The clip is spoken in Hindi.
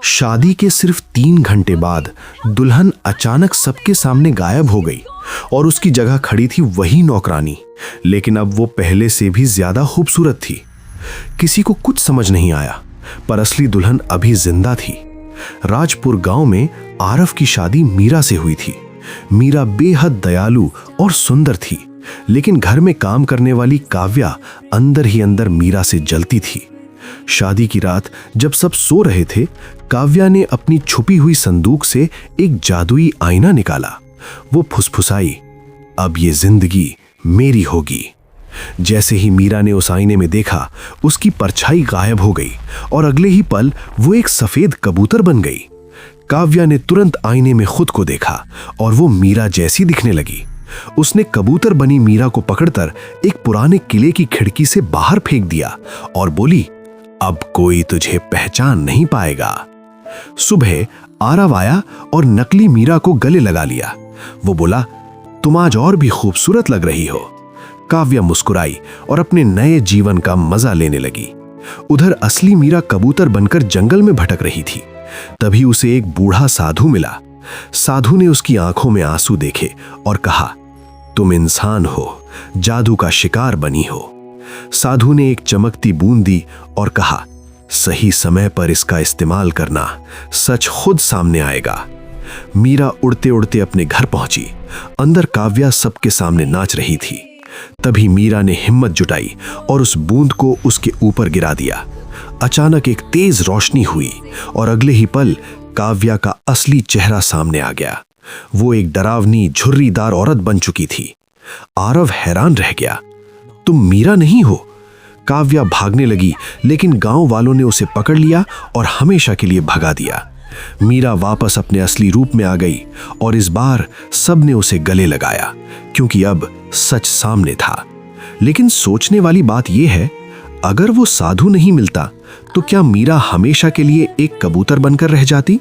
शादी के सिर्फ 3 घंटे बाद दुल्हन अचानक सबके सामने गायब हो गई और उसकी जगह खड़ी थी वही नौकरानी, लेकिन अब वो पहले से भी ज्यादा खूबसूरत थी। किसी को कुछ समझ नहीं आया, पर असली दुल्हन अभी जिंदा थी। राजपुर गांव में आरव की शादी मीरा से हुई थी। मीरा बेहद दयालु और सुंदर थी, लेकिन घर में काम करने वाली काव्या अंदर ही अंदर मीरा से जलती थी। शादी की रात जब सब सो रहे थे, काव्या ने अपनी छुपी हुई संदूक से एक जादुई आईना निकाला। वो फुसफुसाई, अब ये जिंदगी मेरी होगी। जैसे ही मीरा ने उस आईने में देखा, उसकी परछाई गायब हो गई और अगले ही पल वो एक सफेद कबूतर बन गई। काव्या ने तुरंत आईने में खुद को देखा और वो मीरा जैसी दिखने लगी। उसने कबूतर बनी मीरा को पकड़कर एक पुराने किले की खिड़की से बाहर फेंक दिया और बोली, अब कोई तुझे पहचान नहीं पाएगा। सुबह आरव आया और नकली मीरा को गले लगा लिया। वो बोला, तुम आज और भी खूबसूरत लग रही हो। काव्या मुस्कुराई और अपने नए जीवन का मजा लेने लगी। उधर असली मीरा कबूतर बनकर जंगल में भटक रही थी। तभी उसे एक बूढ़ा साधु मिला। साधु ने उसकी आंखों में आंसू देखे और कहा, तुम इंसान हो, जादू का शिकार बनी हो। साधु ने एक चमकती बूंद दी और कहा, सही समय पर इसका इस्तेमाल करना, सच खुद सामने आएगा। मीरा उड़ते उड़ते अपने घर पहुंची। अंदर काव्या सबके सामने नाच रही थी। तभी मीरा ने हिम्मत जुटाई और उस बूंद को उसके ऊपर गिरा दिया। अचानक एक तेज रोशनी हुई और अगले ही पल काव्या का असली चेहरा सामने आ गया। वो एक डरावनी झुर्रीदार औरत बन चुकी थी। आरव हैरान रह गया, तुम मीरा नहीं हो? काव्या भागने लगी, लेकिन गांव वालों ने उसे पकड़ लिया और हमेशा के लिए भगा दिया। मीरा वापस अपने असली रूप में आ गई और इस बार सबने उसे गले लगाया, क्योंकि अब सच सामने था। लेकिन सोचने वाली बात यह है, अगर वो साधु नहीं मिलता तो क्या मीरा हमेशा के लिए एक कबूतर बनकर रह जाती?